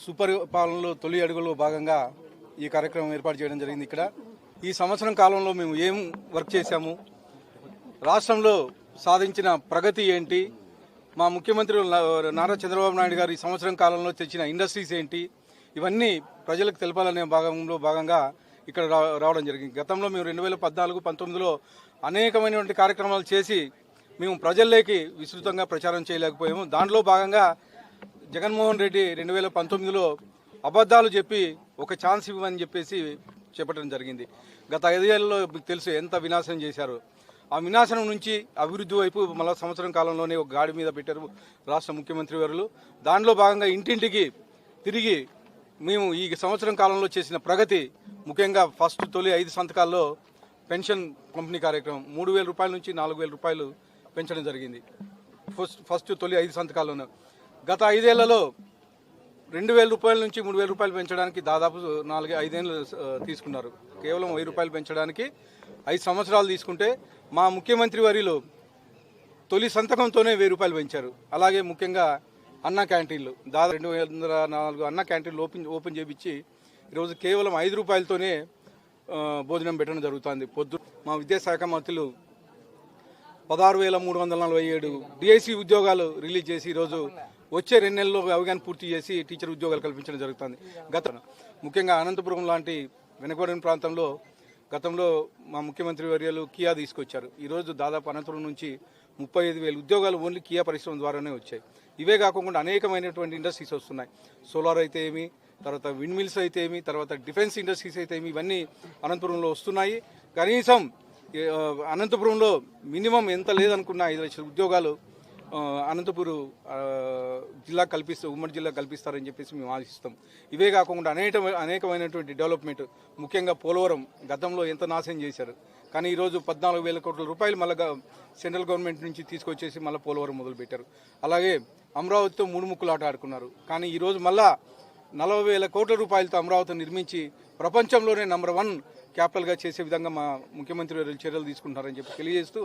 సుపరిపాలనలో తొలి అడుగులో భాగంగా ఈ కార్యక్రమం ఏర్పాటు చేయడం జరిగింది. ఇక్కడ ఈ సంవత్సరం కాలంలో మేము ఏం వర్క్ చేశాము, రాష్ట్రంలో సాధించిన ప్రగతి ఏంటి, మా ముఖ్యమంత్రి నారా చంద్రబాబు నాయుడు గారు ఈ సంవత్సరం కాలంలో తెచ్చిన ఇండస్ట్రీస్ ఏంటి, ఇవన్నీ ప్రజలకు తెలపాలనే భాగంగా ఇక్కడ రావడం జరిగింది. గతంలో మేము 2014-19లో అనేకమైనటువంటి కార్యక్రమాలు చేసి మేము ప్రజల్లోకి విస్తృతంగా ప్రచారం చేయలేకపోయాము. దాంట్లో భాగంగా జగన్మోహన్ రెడ్డి 2019లో అబద్ధాలు చెప్పి ఒక ఛాన్స్ ఇవ్వమని చెప్పేసి చెప్పడం జరిగింది. గత 5 ఏళ్లలో మీకు తెలుసు ఎంత వినాశనం చేశారు. ఆ వినాశనం నుంచి అభివృద్ధి వైపు మళ్ళా సంవత్సరం కాలంలోనే ఒక గాడి మీద పెట్టారు రాష్ట్ర ముఖ్యమంత్రి వారు. దానిలో భాగంగా ఇంటింటికి తిరిగి మేము ఈ సంవత్సరం కాలంలో చేసిన ప్రగతి, ముఖ్యంగా తొలి 5 సంతకాల్లో పెన్షన్ పంపిణీ కార్యక్రమం 3,000 రూపాయల నుంచి 4,000 రూపాయలు పెంచడం జరిగింది. తొలి 5 సంతకాల్లోనే గత 5 ఏళ్లలో 2,000 రూపాయల నుంచి 3,000 రూపాయలు పెంచడానికి దాదాపు 4-5 ఏళ్ళు తీసుకున్నారు. కేవలం 1,000 రూపాయలు పెంచడానికి 5 సంవత్సరాలు తీసుకుంటే మా ముఖ్యమంత్రి వర్యులు తొలి సంతకంతోనే 1,000 రూపాయలు పెంచారు. అలాగే ముఖ్యంగా అన్న క్యాంటీన్లు దాదాపు 204 అన్న క్యాంటీన్లు ఓపెన్ చేయించి ఈరోజు కేవలం 5 రూపాయలతోనే భోజనం పెట్టడం జరుగుతుంది. మా విద్యాశాఖ మంత్రులు 16,347 డిఐసి ఉద్యోగాలు రిలీజ్ చేసి ఈరోజు వచ్చే 2 నెలల్లో అవగాహన పూర్తి చేసి టీచర్ ఉద్యోగాలు కల్పించడం జరుగుతుంది. ముఖ్యంగా అనంతపురం లాంటి వెనుకబడిన ప్రాంతంలో గతంలో మా ముఖ్యమంత్రి వర్యాలు కియా తీసుకొచ్చారు. ఈరోజు దాదాపు అనంతపురం నుంచి 35,000 ఉద్యోగాలు ఓన్లీ కియా పరిశ్రమ ద్వారానే వచ్చాయి. ఇవే కాకుండా అనేకమైనటువంటి ఇండస్ట్రీస్ వస్తున్నాయి. సోలార్ అయితే ఏమి, తర్వాత విండ్ మిల్స్ అయితే ఏమి, తర్వాత డిఫెన్స్ ఇండస్ట్రీస్ అయితే ఏమి, ఇవన్నీ అనంతపురంలో వస్తున్నాయి. కనీసం అనంతపురంలో మినిమం ఎంత లేదనుకున్నా 5 లక్షల ఉద్యోగాలు అనంతపురం ఉమ్మడి జిల్లా కల్పిస్తారని చెప్పేసి మేము ఆశిస్తాం. ఇవే కాకుండా అనేకమైనటువంటి డెవలప్మెంట్, ముఖ్యంగా పోలవరం గతంలో ఎంత నాశనం చేశారు. కానీ ఈరోజు 14,000 కోట్ల రూపాయలు మళ్ళీ సెంట్రల్ గవర్నమెంట్ నుంచి తీసుకొచ్చేసి మళ్ళీ పోలవరం మొదలుపెట్టారు. అలాగే అమరావతితో 3 ముక్కులు ఆట ఆడుకున్నారు. కానీ ఈరోజు మళ్ళా 40,000 కోట్ల రూపాయలతో అమరావతిని నిర్మించి ప్రపంచంలోనే నంబర్ 1 క్యాపిటల్గా చేసే విధంగా మా ముఖ్యమంత్రి చర్యలు తీసుకుంటున్నారని చెప్పి తెలియజేస్తూ